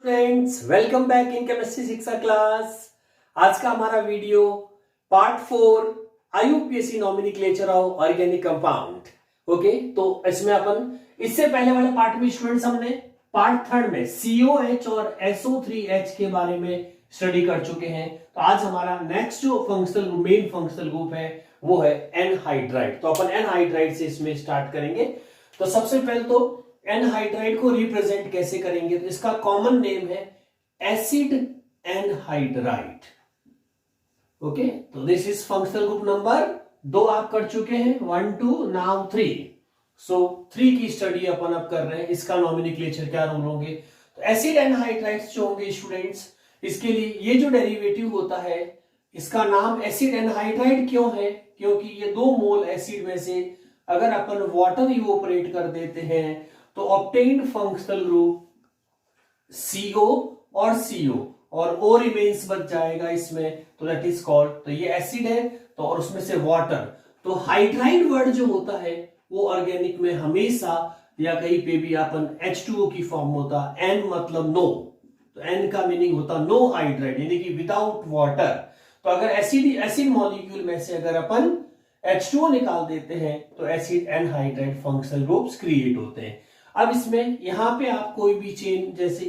Friends, welcome back in chemistry शिक्षा class. आज का हमारा video part 4 IUPAC nomenclature of organic compound. Okay, तो इसमें अपन इससे पहले वाले पार्ट में स्टूडेंट्स हमने पार्ट 3 में COH और SO3H के बारे में स्टडी कर चुके हैं। तो आज हमारा नेक्स्ट जो मेन फंक्शनल ग्रुप है वो है एनहाइड्राइड। तो अपन एनहाइड्राइड से इसमें स्टार्ट करेंगे। तो सबसे पहले तो एनहाइड्राइड को रिप्रेजेंट कैसे करेंगे, तो इसका कॉमन नेम है एसिड एनहाइड्राइड। ओके, तो this is functional group number 2 आप कर चुके हैं, 1 2 नाउ 3। सो 3 की स्टडी अपन अब कर रहे हैं। इसका नॉमेनक्लेचर क्या रोल होंगे, तो एसिड एनहाइड्राइड्स जो होंगे स्टूडेंट्स, इसके लिए ये जो डेरिवेटिव होता है इसका नाम एसिड एनहाइड्राइड क्यों है, क्योंकि ये 2 मोल एसिड में से अगर अपन वाटर इवोपरेट कर देते हैं तो ऑब्टेन्ड फंक्शनल ग्रुप CO और CO और O रिमेन्स बच जाएगा इसमें, तो दैट इज कॉल्ड, तो ये एसिड है तो और उसमें से वाटर। तो हाइड्राइड वर्ड जो होता है वो ऑर्गेनिक में हमेशा या कहीं पे भी अपन H2O की फॉर्म होता, N मतलब नो, तो N का मीनिंग होता नो हाइड्राइड यानी कि विदाउट वाटर। तो अगर एसिड मॉलिक्यूल में से अगर अपन H2O निकाल देते हैं तो acid anhydride functional groups create होते हैं। अब इसमें यहां पे आप कोई भी चेन जैसे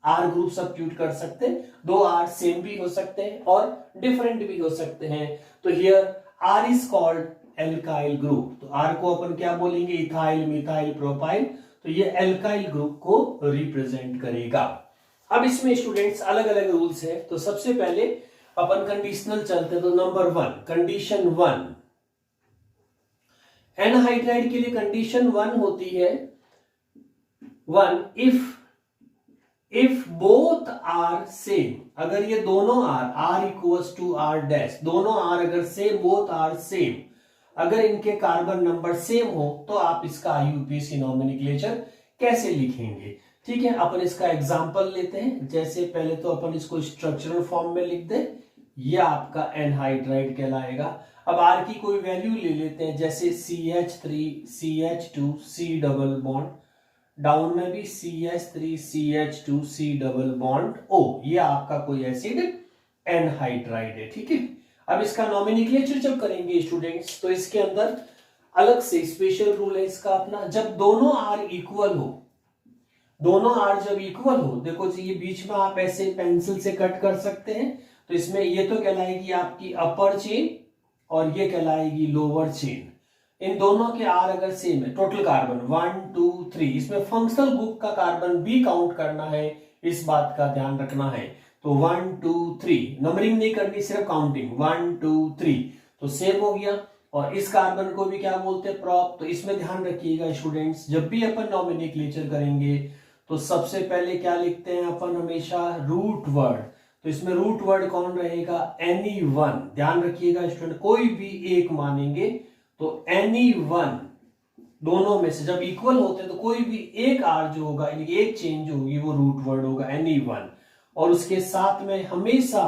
R ग्रुप सब्स्टिट्यूट कर सकते हैं, 2 R सेम भी हो सकते हैं और डिफरेंट भी हो सकते हैं। तो here R is called alkyl group. तो R को अपन क्या बोलेंगे, इथाइल मिथाइल प्रोपाइल, तो ये एल्काइल ग्रुप को रिप्रेजेंट करेगा। अब इसमें स्टूडेंट्स अलग अलग रूल्स है। तो सबसे पहले अपन कंडीशनल चलते हैं। तो नंबर 1, कंडीशन 1 एनहाइड्राइड के लिए कंडीशन 1 होती है 1 इफ बोथ आर सेम, अगर ये दोनों R equals to R dash, दोनों R अगर सेम, बोथ आर सेम, अगर इनके कार्बन नंबर सेम हो तो आप इसका आईयूपीएसी नॉमेनक्लेचर कैसे लिखेंगे। ठीक है, अपन इसका एग्जांपल लेते हैं। जैसे पहले तो अपन इसको स्ट्रक्चरल फॉर्म में लिख दें, ये आपका एनहाइड्राइड कहलाएगा। अब R की कोई वैल्यू ले लेते हैं, जैसे CH3 CH2 C double bond, down में भी CH3 CH2 C double bond O, ये आपका कोई एसिड एनहाइड्राइड है। ठीक है, अब इसका नॉमेनक्लेचर जब करेंगे स्टूडेंट्स तो इसके अंदर अलग से स्पेशल रूल है इसका अपना। जब दोनों R इक्वल हो, दोनों R जब इक्वल हो, देखो जी ये बीच में आप ऐसे पेंसिल से कट कर सकते हैं। तो इसमें ये तो कहलाएगी आपकी अपर चेन और ये कहलाएगी लोअर चेन। इन दोनों के R अगर सेम है, टोटल कार्बन 1 2 3, इसमें फंक्शनल ग्रुप का कार्बन भी काउंट करना है, इस बात का ध्यान रखना है। तो 1 2 3 नंबरिंग नहीं करनी, सिर्फ काउंटिंग 1 2 3, तो सेम हो गया। और इस कार्बन को भी क्या बोलते हैं, प्रॉप। तो इसमें ध्यान रखिएगा स्टूडेंट्स, जब भी अपन नॉमेनक्लेचर करेंगे तो सबसे पहले क्या लिखते हैं अपन, हमेशा रूट वर्ड। तो इसमें रूट वर्ड कौन रहेगा, any1। ध्यान रखिएगा स्टूडेंट, कोई भी एक मानेंगे तो any1, दोनों में से जब इक्वल होते हैं तो कोई भी एक R जो होगा यानी कि एक चेंज होगी वो रूट वर्ड होगा any1। और उसके साथ में हमेशा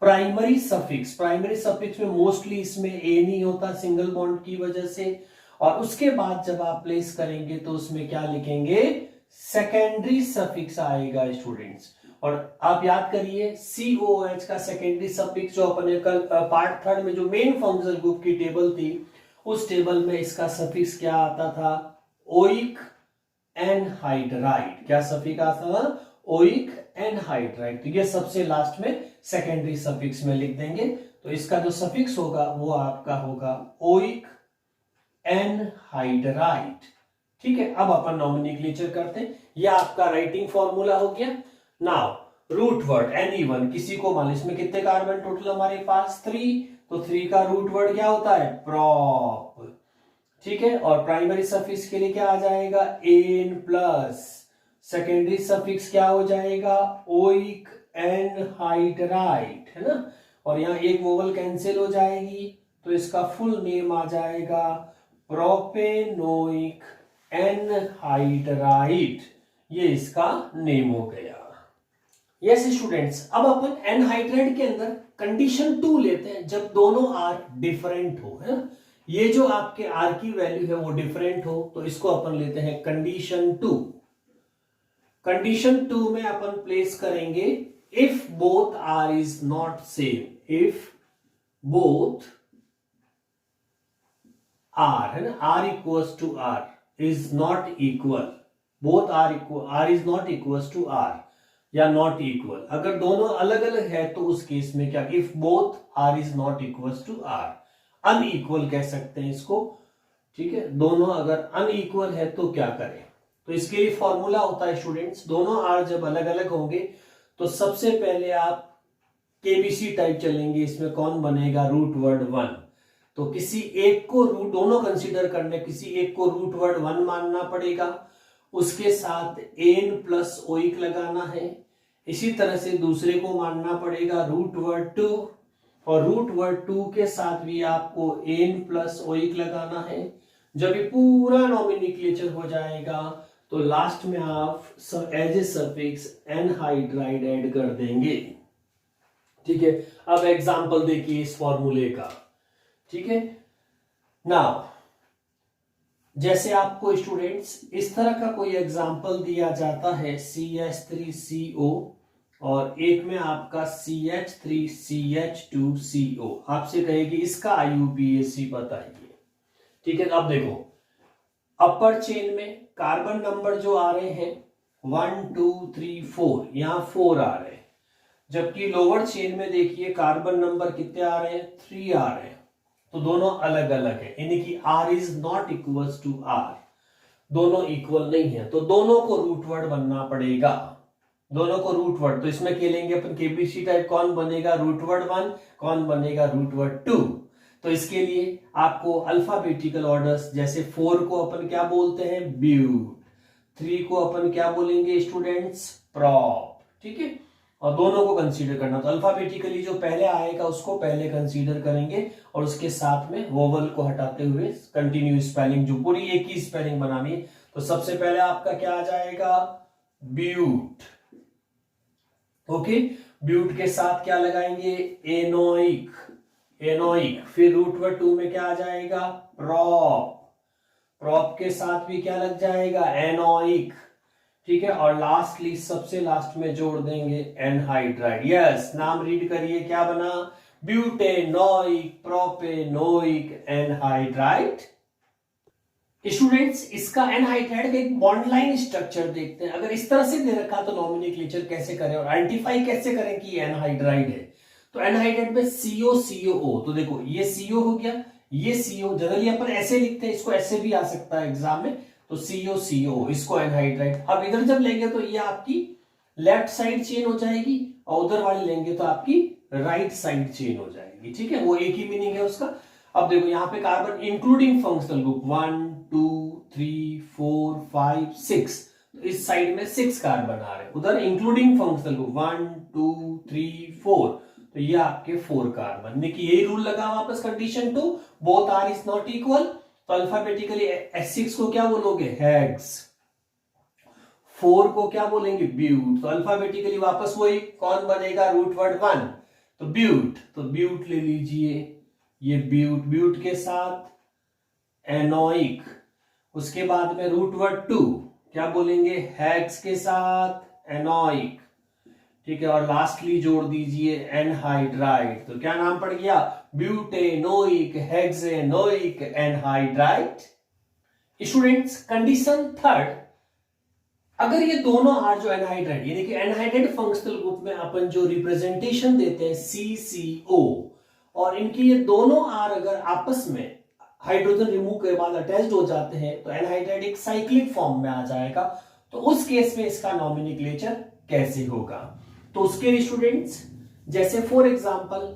प्राइमरी सफिक्स में मोस्टली इसमें A नहीं होता सिंगल बॉन्ड की वजह से। और उसके बाद जब आप प्लेस करेंगे तो उसमें क्या लिखेंगे, सेकेंडरी सफिक्स आएगा स्टूडेंट्स। और आप याद करिए COH का सेकेंडरी सफिक्स जो अपने कल पार्ट 3 में जो मेन फंक्शनल ग्रुप की टेबल थी, उस टेबल में इसका सफिक्स क्या आता था, ओइक एनहाइड्राइड। क्या सफिक्स आता था, ओइक एनहाइड्राइड। तो ये सबसे लास्ट में सेकेंडरी सफिक्स में लिख देंगे। तो इसका जो सफिक्स होगा वो आपका होगा ओइक एनहाइड्राइड। ठीक है, अब अपन नॉमेनक्लेचर करते हैं। ये आपका राइटिंग फॉर्मूला हो गया। नाउ रूट वर्ड any1, किसी को मान लो, इसमें कितने कार्बन टोटल हमारे पास 3, तो 3 का रूट वर्ड क्या होता है, प्रॉप। ठीक है, और प्राइमरी सफिक्स के लिए क्या आ जाएगा, एन प्लस, सेकेंडरी सफिक्स क्या हो जाएगा, ओइक एनहाइड्राइड, है ना। और यहाँ एक वोवल कैंसिल हो जाएगी तो इसका फुल नेम आ जाएगा प्रोपेनोइक एनहाइड्राइड, ये इसका नेम हो गया। यस स्टूडेंट्स, अब अपन एनहाइड्राइड के अंदर कंडीशन 2 लेते हैं, जब दोनों R डिफरेंट हो, है ना। ये जो आपके R की वैल्यू है वो डिफरेंट हो, तो इसको अपन लेते हैं कंडीशन 2। कंडीशन 2 में अपन प्लेस करेंगे if both R is not same, if both R, है ना, R equals to R is not equal, both R equal, R is not equals to R या नॉट इक्वल, अगर दोनों अलग अलग है तो उस केस में क्या, if both R is not equals to R, unequal कह सकते हैं इसको, ठीक है। दोनों अगर अनइक्वल है तो क्या करें, तो इसके लिए फॉर्मूला होता है स्टूडेंट्स, दोनों आर जब अलग अलग होंगे तो सबसे पहले आप केबीसी टाइप चलेंगे, इसमें कौन बनेगा, रूट वर्ड 1, तो किसी एक को रूट, दोनों कंसीडर करने, किसी एक को रूट वर्ड 1 मानना पड़ेगा, उसके साथ एन प्लस ओइक लगाना है, इसी तरह से दूसरे को मानना पड़ेगा रूट वर्ड 2, और रूट वर्ड 2 के साथ भी आपको एन प्लस ओइक लगाना है। जब ये पूरा नॉमिनिक्लेचर हो जाएगा तो लास्ट में आप as a suffix anhydride add कर देंगे, ठीक है। अब एग्जांपल देखिए इस फॉर्मूले का, ठीक है। नाउ जैसे आपको स्टूडेंट्स इस तरह का कोई एग्जांपल दिया जाता है CH3CO और एक में आपका CH3CH2CO, आपसे कहेगी इसका IUPAC बताइए, ठीक है। अब देखो अपर चेन में कार्बन नंबर जो आ रहे हैं 1 2 3 4, यहां 4 आ रहे हैं, जबकि लोअर चेन में देखिए कार्बन नंबर कितने आ रहे हैं, 3 आ रहे हैं, तो दोनों अलग अलग है, यानी कि R is not equals to R, दोनों इक्वल नहीं है, तो दोनों को रूट वर्ड बनना पड़ेगा, दोनों को रूट वर्ड, तो इसमें खेलेंगे अपन केबीसी टाइप, कौन बनेगा रूट वर्ड 1, कौन बनेगा रूट वर्ड 2, तो इसके लिए आपको अल्फाबेटिकल ऑर्डर्स, जैसे 4 को अपन क्या बोलते हैं, ब्यूट, 3 को अपन क्या बोलेंगे स्टूडेंट्स, प्रॉप, ठीक है, और दोनों को कंसीडर करना, तो अल्फाबेटिकली जो पहले आएगा उसको पहले कंसीडर करेंगे और उसके साथ में वोवल को हटाते हुए कंटिन्यू स्पेलिंग, जो पूरी एक ही स्पेलिंग बनानी है, तो सबसे पहले आपका क्या आ जाएगा, ब्यूट, ओके। ब्यूट के साथ क्या लगाएंगे, एनोइक, एनोइक, फिर रूट वर्ड 2 में क्या आ जाएगा, प्रॉप, प्रॉप के साथ भी क्या लग जाएगा, एनोइक, ठीक है, और लास्टली सबसे लास्ट में जोड़ देंगे एनहाइड्राइड, यस, नाम रीड करिए, क्या बना, ब्यूटेनोइक प्रोपेनोइक एनहाइड्राइड। स्टूडेंट्स इसका एनहाइड्राइड का एक बॉन्ड लाइन स्ट्रक्चर देखते हैं, अगर इस तरह से दे रखा तो नॉमिनिक्लेचर कैसे करें और आइडेंटिफाई कैसे करें कि एनहाइड्राइड है, तो एनहाइड्राइड में CO COO, तो देखो ये CO हो गया, ये CO, जनरली अपन ऐसे लिखते हैं, इसको ऐसे भी आ सकता है एग्जाम में, तो CO CO, इसको एनहाइड्राइड। अब इधर जब लेंगे तो ये आपकी लेफ्ट साइड चेन हो जाएगी और उधर वाली लेंगे तो आपकी राइट साइड चेन हो जाएगी, ठीक है, वो एक ही मीनिंग है उसका। अब देखो यहाँ पे कार्बन इंक्लूडिंग फंक्शनल ग्रुप 1 2 3 4 5 6, तो इस साइड में 6 कार्बन आ रहे हैं, उधर इंक्लूडिंग फंक्शनल ग्रुप 1 2 3 4, तो ये आपके 4 कार्बन, देखिए यही रूल लगा वापस condition 2, both R is not equal, तो अल्फाबेटिकली S6 को क्या बोलोगे, हेक्स, 4 को क्या बोलेंगे, ब्यूट, तो अल्फाबेटिकली वापस वही, कौन बनेगा, रूट वर्ड 1, तो ब्यूट, तो ब्यूट ले लीजिए, ये ब्यूट, ब्यूट के साथ एनोइक, उसके बाद में रूट वर्ड 2 क्या बोलेंगे, हेक्स के साथ एनोइक, ठीक है, और लास्टली जोड़ दीजिए एनहाइड्राइड, तो क्या नाम पड़ गया, butanoic hexanoic anhydride. Students condition third, अगर ये दोनों आर जो एनहाइड्राइड, यानी कि एनहाइड्राइड फंक्शनल ग्रुप में अपन जो रिप्रेजेंटेशन देते हैं CCO, और इनकी ये दोनों आर अगर आपस में हाइड्रोजन रिमूव के बाद अटैच्ड हो जाते हैं तो एनहाइड्राइड एक साइक्लिक फॉर्म में आ जाएगा, तो उस केस में इसका नॉमिनिक्लेचर कैसे होगा, तो उसके लिए स्टूडेंट्स जैसे फॉर एग्जांपल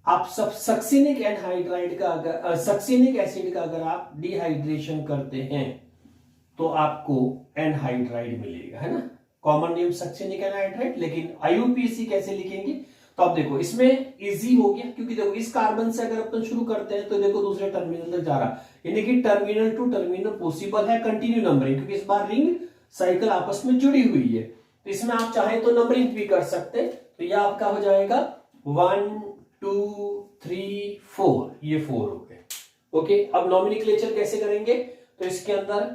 आप सब सक्सिनिक एनहाइड्राइड का अगर सक्सिनिक एसिड का अगर आप डिहाइड्रेशन करते हैं तो आपको एनहाइड्राइड मिलेगा, है ना, कॉमन नेम सक्सिनिक एनहाइड्राइड, लेकिन IUPAC कैसे लिखेंगे, तो अब देखो इसमें इजी हो गया, क्योंकि देखो इस कार्बन से अगर अपन शुरू करते हैं तो देखो दूसरे टर्मिनल तक जा रहा, यानी कि टर्मिनल टू टर्मिनल पॉसिबल है कंटिन्यू नंबरिंग, क्योंकि इस बार रिंग साइकिल आपस में जुड़ी हुई है, तो इसमें आप चाहे तो नंबरिंग भी कर सकते हैं, तो यह आपका हो जाएगा 1 2 3 4, ये 4 हो गए, ओके। अब नॉमिनिक्लेचर कैसे करेंगे, तो इसके अंदर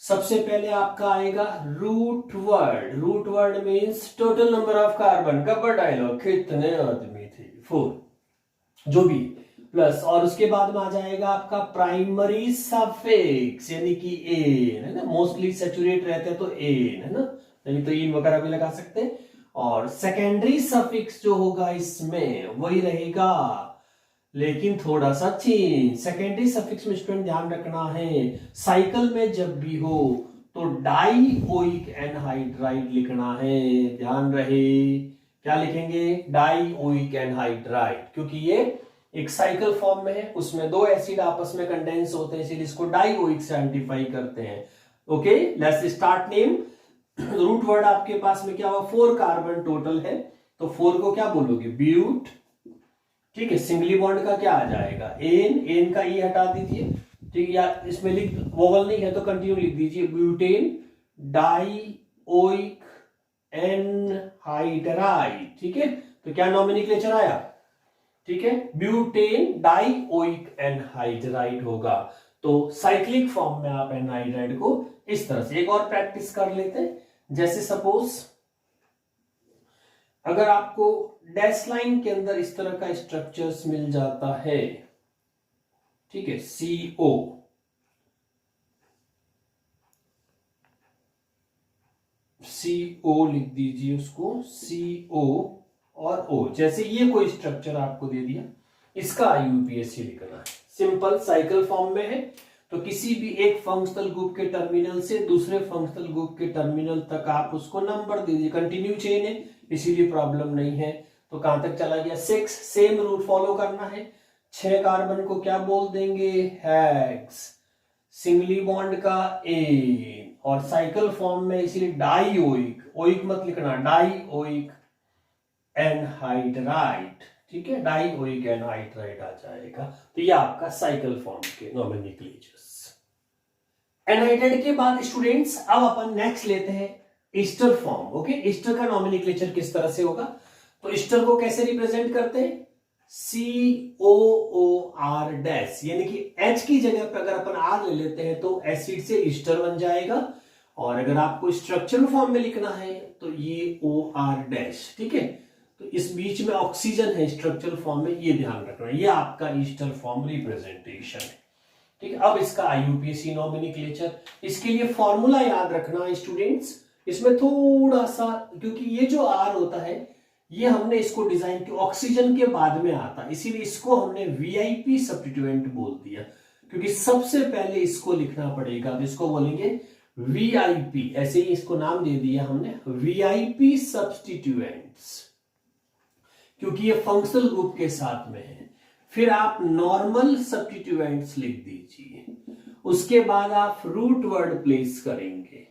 सबसे पहले आपका आएगा root word. Root word means total number of carbon. कब डायलॉग, कितने आदमी थे, 4, जो भी प्लस, और उसके बाद में आ जाएगा आपका प्राइमरी सफिक्स यानी कि एन, है ना, मोस्टली सैचुरेट रहते हैं तो एन, है ना, नहीं तो इन वगैरह भी लगा सकते हैं। और सेकेंडरी सफिक्स जो होगा इसमें वही रहेगा, लेकिन थोड़ा सा चेंज। सेकेंडरी सफिक्स में स्टूडेंट ध्यान रखना है, साइकिल में जब भी हो तो डाइओइक एनहाइड्राइड लिखना है, ध्यान रहे। क्या लिखेंगे, डाइओइक एनहाइड्राइड, क्योंकि ये एक साइकिल फॉर्म में है, उसमें दो एसिड आपस में कंडेंस होते हैं, इसलिए इसको डाइओइक से आइडेंटिफाई करते हैं। Okay, let's start name. Root word आपके पास में क्या हुआ, 4 कार्बन टोटल है, तो 4 को क्या बोलोगे, ब्यूट। ठीक है, सिंगली बॉन्ड का क्या आ जाएगा, एन, एन का ई हटा दीजिए, ठीक है, या इसमें लिख वोवल नहीं है तो कंटिन्यू लिख दीजिए, ब्यूटेन डाइओइक एनहाइड्राइड। ठीक है, तो क्या नॉमेनक्लेचर आया, ठीक है, ब्यूटेन डाइओइक एनहाइड्राइड होगा। तो साइक्लिक फॉर्म में आप एनहाइड्राइड को इस तरह से, एक और प्रैक्टिस कर लेते हैं। जैसे सपोज अगर आपको डैश लाइन के अंदर इस तरह का स्ट्रक्चर्स मिल जाता है, ठीक है, CO, CO लिख दीजिए उसको, CO और O, जैसे ये कोई स्ट्रक्चर आपको दे दिया, इसका IUPAC लिखना है। सिंपल साइकिल फॉर्म में है, तो किसी भी एक फंक्शनल ग्रुप के टर्मिनल से दूसरे फंक्शनल ग्रुप के टर्मिनल तक आप उसको नंबर दीजिए, कंटिन्यू चेन है इसीलिए प्रॉब्लम नहीं है। तो कहां तक चला गया, 6, सेम रूल फॉलो करना है। 6 कार्बन को क्या बोल देंगे, हेक्स, सिंगली बॉन्ड का एन, और साइकिल फॉर्म में इसीलिए डाइओइक, ओइक मत लिखना, डाइओइक एनहाइड्राइड। ठीक है, डाइओइक एनहाइड्राइड आ जाएगा। तो ये आपका साइकिल फॉर्म के नॉमेनक्लेचर्स। एनहाइड्राइड के बाद स्टूडेंट्स अब अपन नेक्स्ट लेते हैं ईस्टर फॉर्म। ओके, ईस्टर का नॉमेनक्लेचर किस तरह से होगा, तो ईस्टर को कैसे रिप्रेजेंट करते हैं, COOR डैश, यानी कि H की जगह पर अगर अपन R ले लेते हैं तो एसिड से ईस्टर बन जाएगा, और अगर आपको स्ट्रक्चरल फॉर्म में लिखना है तो ये OR डैश। ठीक है, तो इस बीच में ऑक्सीजन है स्ट्रक्चरल फॉर्म में, ये ध्यान रखना, ये आपका ईस्टर फॉर्म रिप्रेजेंटेशन है। ठीक है, अब इसका IUPAC नॉमेनक्लेचर, इसके लिए फॉर्मूला याद रखना है स्टूडेंट्स। इसमें थोड़ा सा, क्योंकि ये जो R होता है ये हमने इसको डिजाइन किया ऑक्सीजन के बाद में आता, इसीलिए इसको हमने VIP सब्स्टिट्यूएंट बोल दिया, क्योंकि सबसे पहले इसको लिखना पड़ेगा, तो इसको बोलेंगे VIP, ऐसे ही इसको नाम दे दिया हमने VIP सब्स्टिट्यूएंट्स, क्योंकि ये फंक्शनल ग्रुप के साथ में है। फिर आप नॉर्मल सब्स्टिट्यूएंट्स लिख दीजिए, उसके बाद आप रूट वर्ड प्लेस करेंगे,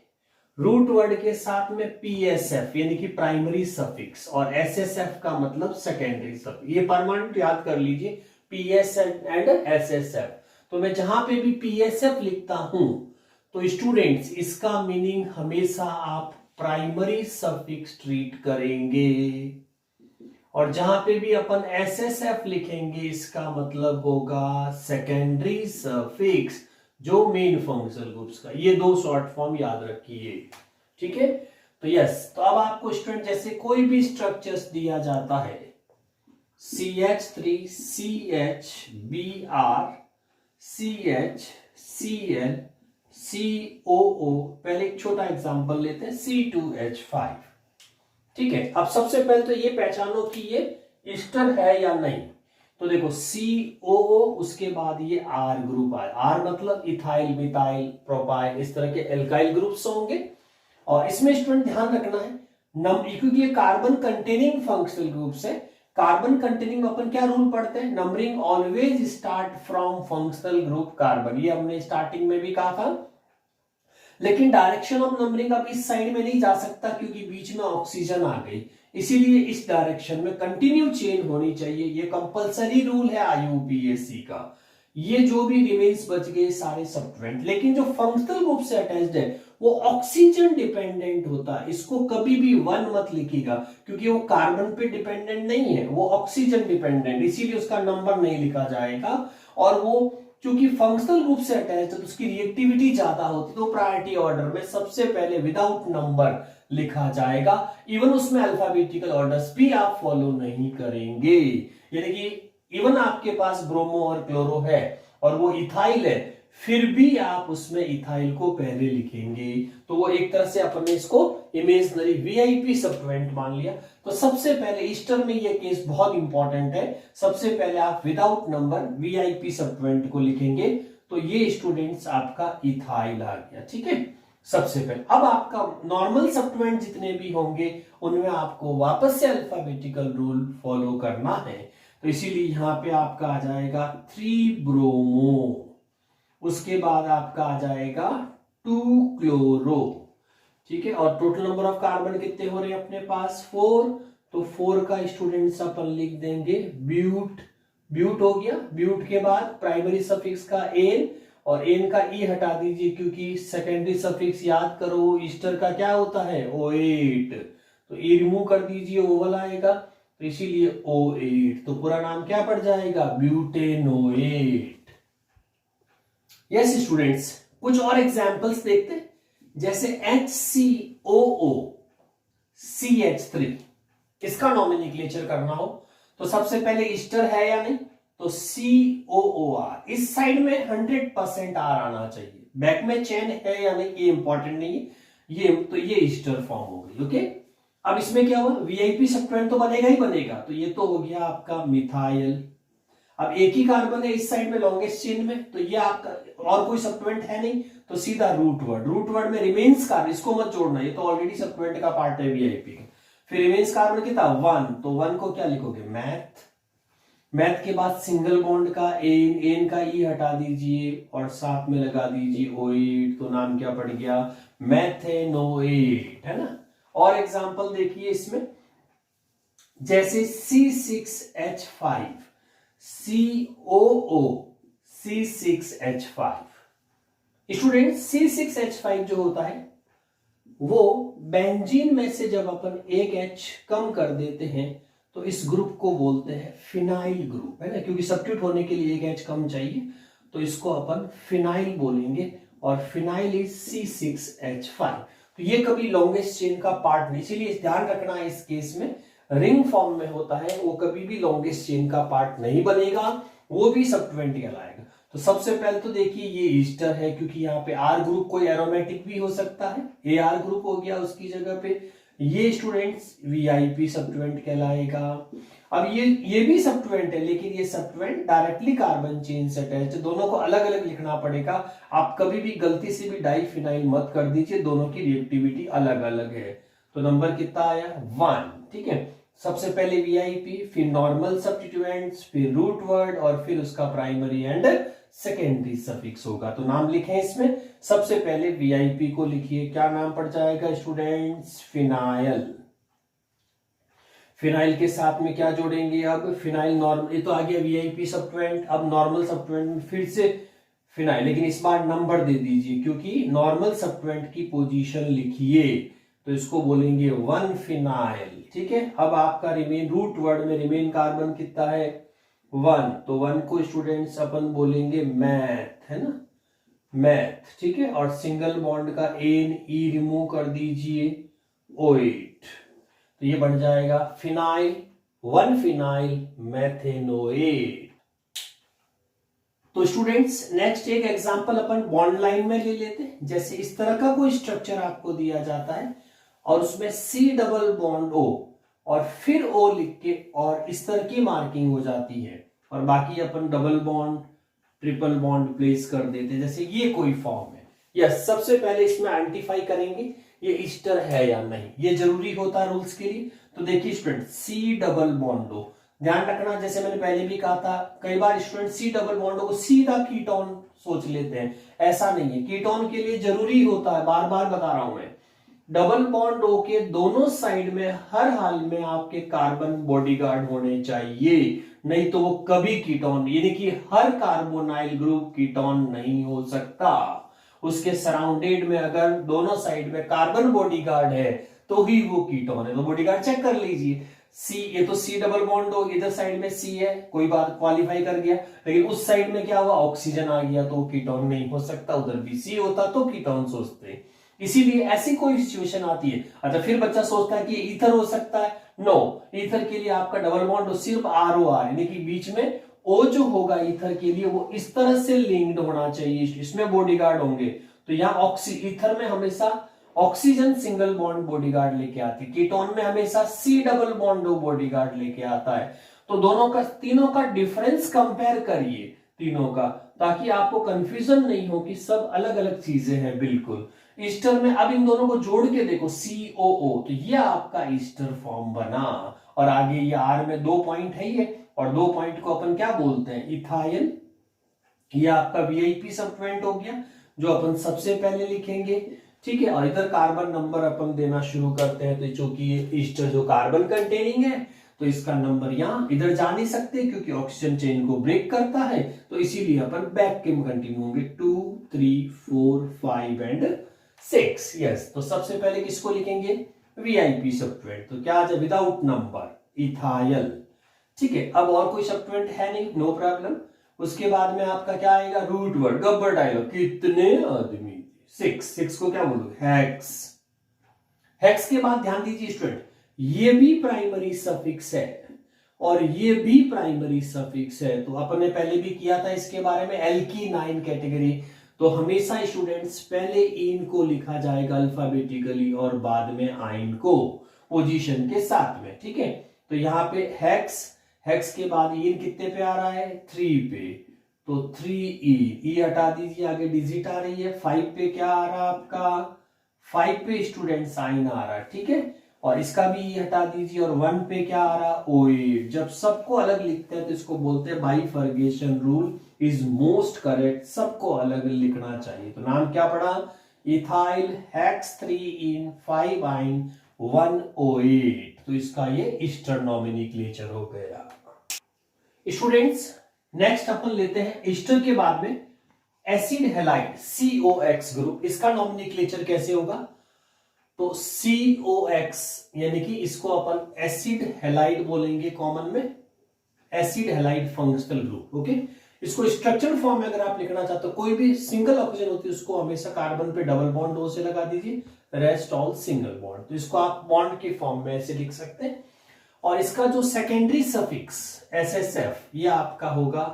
रूट वर्ड के साथ में PSF यानी कि प्राइमरी सफिक्स, और SSF का मतलब सेकेंडरी सफिक्स, ये परमानेंट याद कर लीजिए, PS एंड SSF। तो मैं जहां पे भी PSF लिखता हूं तो स्टूडेंट्स इसका मीनिंग हमेशा आप प्राइमरी सफिक्स ट्रीट करेंगे, और जहां पे भी अपन SSF लिखेंगे इसका मतलब होगा सेकेंडरी सफिक्स, जो मेन फंक्शनल ग्रुप्स का। ये 2 शॉर्ट फॉर्म याद रखिए। ठीक है, तो यस, तो अब आपको स्टूडेंट जैसे कोई भी स्ट्रक्चर्स दिया जाता है, CH3 CH Br CH Cl COO, पहले एक छोटा एग्जांपल लेते हैं, C2H5। ठीक है, अब सबसे पहले तो ये पहचानो कि ये ईस्टर है या नहीं। तो देखो COO, उसके बाद ये R ग्रुप आए, R मतलब इथाइल मिथाइल प्रोपाइल, इस तरह के एल्काइल ग्रुप्स होंगे। और इसमें स्टूडेंट ध्यान रखना है क्योंकि ये कार्बन कंटेनिंग फंक्शनल ग्रुप्स है, कार्बन कंटेनिंग अपन क्या रूल पढ़ते हैं, numbering always start from functional group carbon, ये हमने स्टार्टिंग में भी कहा था। लेकिन डायरेक्शन ऑफ नंबरिंग अब इस साइड में नहीं जा सकता क्योंकि बीच में ऑक्सीजन आ गई, इसीलिए इस डायरेक्शन में कंटिन्यू चेन होनी चाहिए, ये कंपलसरी रूल है IUPAC का। ये जो भी रिमेन्स बच गए सारे सब्स्टिट्यूएंट, लेकिन जो फंक्शनल ग्रुप से अटैच्ड है वो ऑक्सीजन डिपेंडेंट होता है, इसको कभी भी 1 मत लिखिएगा क्योंकि वो कार्बन पे डिपेंडेंट नहीं है, वो ऑक्सीजन डिपेंडेंट, इसीलिए उसका नंबर नहीं लिखा जाएगा। और वो क्योंकि फंक्शनल ग्रुप से अटैच है तो उसकी रिएक्टिविटी ज्यादा होती है, तो प्रायोरिटी ऑर्डर में सबसे पहले विदाउट नंबर लिखा जाएगा। इवन उसमें अल्फाबेटिकल ऑर्डर्स भी आप फॉलो नहीं करेंगे। यानी कि इवन आपके पास ब्रोमो और क्लोरो है और वो इथाइल है, फिर भी आप उसमें इथाइल को पहले लिखेंगे। तो वो एक तरह से अपने इसको इमेजनरी वीआईपी सब्स्टिट्यूएंट मान लिया। तो सबसे पहले ईस्टर में ये केस बहुत इंपॉर्टेंट है, सबसे पहले आप विदाउट नंबर वीआईपी सब्स्टिट्यूएंट को लिखेंगे। तो ये स्टूडेंट्स आपका इथाइल आ गया, ठीक है। सबसे पहले अब आपका नॉर्मल सब्स्टिट्यूएंट जितने भी होंगे उनमें आपको वापस से अल्फाबेटिकल रूल फॉलो करना है। तो इसीलिए यहां पे आपका आ जाएगा 3 ब्रोमो, उसके बाद आपका आ जाएगा 2 क्लोरो, ठीक है। और टोटल नंबर ऑफ कार्बन कितने हो रहे हैं अपने पास 4, तो 4 का स्टूडेंट्स अपन लिख देंगे ब्यूट। ब्यूट हो गया। ब्यूट के बाद प्राइमरी सफिक्स का एन और एन का ई हटा दीजिए क्योंकि सेकेंडरी सफिक्स याद करो ईस्टर का क्या होता है O8, तो ई रिमूव कर दीजिए ओवल आएगा, तो इसीलिए O8, तो पूरा नाम क्या पड़ जाएगा ब्यूटेनोएट। यस स्टूडेंट्स, कुछ और एग्जांपल्स देखते हैं, जैसे HCOO CH3, इसका नॉमेनक्लेचर करना हो तो सबसे पहले ईस्टर है या नहीं, तो COOR, इस साइड में 100% R आना चाहिए, बैक में चेन है या नहीं ये इंपॉर्टेंट नहीं है, ये तो ये ईस्टर फॉर्म हो गई, ओके। अब इसमें क्या हुआ, वीआईपी सब्स्टिट्यूएंट तो बनेगा ही बनेगा, तो ये तो हो गया आपका मिथाइल। अब एक ही कार्बन है इस साइड में लॉन्गेस्ट चेन में, तो ये आपका और कोई सब्स्टिट्यूएंट है नहीं, तो सीधा रूट वर्ड में रिमेन्स कार्बन, इसको मत जोड़ना, ये तो ऑलरेडी सब्स्टिट्यूएंट का पार्ट है वीआईपी का। फिर रिमेन्स कार्बन कितना 1, तो 1 को क्या लिखोगे मैथ के बाद सिंगल बॉन्ड का एन का ई हटा दीजिए और साथ में लगा दीजिए O8, तो नाम क्या पड़ गया मेथेनोएट, है ना। और एग्जांपल देखिए इसमें, जैसे C6H5 COO C6H5, student C6H5 जो होता है वो बेंजीन में से जब अपन एक H कम कर देते हैं तो इस ग्रुप को बोलते हैं फिनाइल ग्रुप, है ना, क्योंकि सब्स्टिट्यूट होने के लिए एक H कम चाहिए, तो इसको अपन फिनाइल बोलेंगे और फिनाइल इज C6H5। तो ये कभी लॉन्गेस्ट चेन का पार्ट नहीं, इसीलिए ध्यान रखना है इस केस में रिंग फॉर्म में होता है वो कभी भी लॉन्गेस्ट चेन का पार्ट नहीं बनेगा, वो भी सब्स्टिट्यूएंट कहलाएगा। तो सबसे पहले तो देखिए ये ईस्टर है क्योंकि यहाँ पे आर ग्रुप कोई एरोमेटिक भी हो सकता है, AR ग्रुप हो गया उसकी जगह पे, ये स्टूडेंट्स वीआईपी सब्स्टिट्यूएंट कहलाएगा। अब ये भी सब्स्टिट्यूएंट है लेकिन ये सब्स्टिट्यूएंट डायरेक्टली कार्बन चेन से अटैच्ड, दोनों को अलग अलग लिखना पड़ेगा। आप कभी भी गलती से भी डाइफिनाइल मत कर दीजिए, दोनों की रिएक्टिविटी अलग अलग है। तो नंबर कितना आया 1, ठीक है। सबसे पहले वीआईपी, फिर नॉर्मल सब्स्टिट्यूएंट्स, फिर रूट वर्ड और फिर उसका प्राइमरी एंड सेकेंडरी सफिक्स होगा। तो नाम लिखें इसमें, सबसे पहले वीआईपी को लिखिए, क्या नाम पड़ जाएगा स्टूडेंट्स फिनाइल। फिनाइल के साथ में क्या जोड़ेंगे अब फिनाइल नॉर्मल, ये तो आ गया वीआईपी सब्स्टिट्यूएंट। अब नॉर्मल सब्स्टिट्यूएंट में फिर से फिनाइल, लेकिन इस बार नंबर दे दीजिए क्योंकि नॉर्मल सब्स्टिट्यूएंट की पोजीशन लिखिए, तो इसको बोलेंगे 1 फिनाइल, ठीक है। अब आपका रिमेन रूट वर्ड में रिमेन कार्बन कितना है 1, तो 1 को स्टूडेंट्स अपन बोलेंगे मैथ, है ना, मैथ, ठीक है। और सिंगल बॉन्ड का एन ई रिमूव कर दीजिए O8, तो ये बन जाएगा फिनाइल, 1 फिनाइल मैथेनोएट। तो स्टूडेंट्स नेक्स्ट एक एग्जांपल अपन बॉन्ड लाइन में ले लेते हैं। जैसे इस तरह का कोई स्ट्रक्चर आपको दिया जाता है और उसमें C डबल बॉन्ड O और फिर O लिख के और इस तरह की मार्किंग हो जाती है और बाकी अपन double bond triple bond place कर देते हैं, जैसे ये कोई फॉर्म है। यस, सबसे पहले इसमें आइडेंटिफाई करेंगे ये ईस्टर है या नहीं, ये जरूरी होता है रूल्स के लिए। तो देखिए student C double bond O, ध्यान रखना जैसे मैंने पहले भी कहा था, कई बार स्टूडेंट C डबल बॉन्ड को सीधा कीटोन सोच लेते हैं, ऐसा नहीं है। कीटोन के लिए जरूरी होता है, बार बार बता रहा हूं मैं, डबल बॉन्ड O के दोनों साइड में हर हाल में आपके कार्बन बॉडीगार्ड होने चाहिए, नहीं तो वो कभी कीटोन, यानी कि हर कार्बोनाइल ग्रुप कीटोन नहीं हो सकता। उसके सराउंडेड में अगर दोनों साइड में कार्बन बॉडीगार्ड है तो ही वो कीटोन है। तो बॉडीगार्ड चेक कर लीजिए, सी, ये तो सी डबल बॉन्ड हो, इधर साइड में सी है, कोई बात, क्वालिफाई कर गया। लेकिन उस साइड में क्या हुआ, ऑक्सीजन आ गया, तो कीटोन नहीं हो सकता, उधर भी सी होता तो कीटोन सोचते हैं। इसीलिए ऐसी कोई सिचुएशन आती है। अच्छा, फिर बच्चा सोचता है कि ईथर हो सकता है, नो, ईथर के लिए आपका डबल बॉन्ड हो, सिर्फ ROR, यानी कि बीच में O जो होगा ईथर के लिए वो इस तरह से लिंक्ड होना चाहिए, इसमें बॉडीगार्ड होंगे। तो यहाँ ईथर में हमेशा ऑक्सीजन सिंगल बॉन्ड बॉडीगार्ड लेके आती है, कीटोन में हमेशा C डबल बॉन्ड बॉडीगार्ड लेके आता है। तो दोनों का, तीनों का डिफरेंस कंपेयर करिए तीनों का, ताकि आपको कंफ्यूजन नहीं हो कि सब अलग अलग चीजें हैं। बिल्कुल ईस्टर में अब इन दोनों को जोड़ के देखो, COO, तो ये आपका ईस्टर फॉर्म बना। और आगे ये R में 2 पॉइंट है ये, और 2 पॉइंट को अपन क्या बोलते हैं, इथाइल। ये आपका VIP सब्स्टिट्यूएंट हो गया जो अपन सबसे पहले लिखेंगे, ठीक है। और इधर कार्बन नंबर अपन देना शुरू करते हैं, तो चूंकि ये ईस्टर जो कार्बन कंटेनिंग है तो इसका नंबर यहां इधर जा नहीं सकते क्योंकि ऑक्सीजन चेन को ब्रेक करता है, तो इसीलिए अपन बैक के में कंटिन्यू होंगे 2 3 4 5 एंड 6। यस, तो सबसे पहले किसको लिखेंगे, VIP सब्स्टिट्यूएंट, तो क्या आ जाए, विदाउट नंबर, इथाइल, ठीक है। अब और कोई सब्स्टिट्यूएंट है नहीं, नो प्रॉब्लम। उसके बाद में आपका क्या आएगा, रूट वर्ड, गब्बर डायलॉग, कितने आदमी, 6 को क्या बोलोगे, हेक्स। हेक्स के बाद ध्यान दीजिए स्टूडेंट, ये भी प्राइमरी सफिक्स है और ये भी प्राइमरी सफिक्स है। तो अपन ने पहले भी किया था इसके बारे में, एल्कीनाइन कैटेगरी। तो हमेशा स्टूडेंट्स पहले इन को लिखा जाएगा अल्फाबेटिकली और बाद में आइन को पोजीशन के साथ में, ठीक है। तो यहाँ पे हेक्स, हेक्स के बाद इन कितने पे आ रहा है, 3 पे, तो 3E हटा दीजिए, आगे डिजिट आ रही है। 5 पे क्या आ रहा है आपका, 5 पे स्टूडेंट साइन आ रहा है, ठीक है। और इसका भी E हटा दीजिए, और 1 पे क्या आ रहा, OH। जब सबको अलग लिखते हैं तो इसको बोलते हैं bifurcation rule is most correct, सबको अलग लिखना चाहिए। तो नाम क्या पड़ा, इथाइल हेक्स 3 5 आइन 1 OH। तो इसका ये ईस्टर नॉमिनोक्लेचर हो गया। स्टूडेंट्स नेक्स्ट अपन लेते हैं ईस्टर के बाद में एसिड हैलाइड COX ग्रुप। इसका नॉमिनोक्लेचर कैसे होगा, तो COX, यानी कि इसको अपन एसिड हैलाइड बोलेंगे कॉमन में, acid halide functional group, okay. इसको स्ट्रक्चर फॉर्म में अगर आप लिखना चाहते हो, कोई भी सिंगल ऑक्सीजन होती है उसको हमेशा कार्बन पे डबल बॉन्ड O से लगा दीजिए, रेस्ट ऑल सिंगल बॉन्ड, तो इसको आप बॉन्ड के फॉर्म में ऐसे लिख सकते हैं। और इसका जो सेकेंडरी सफिक्स SSF, ये आपका होगा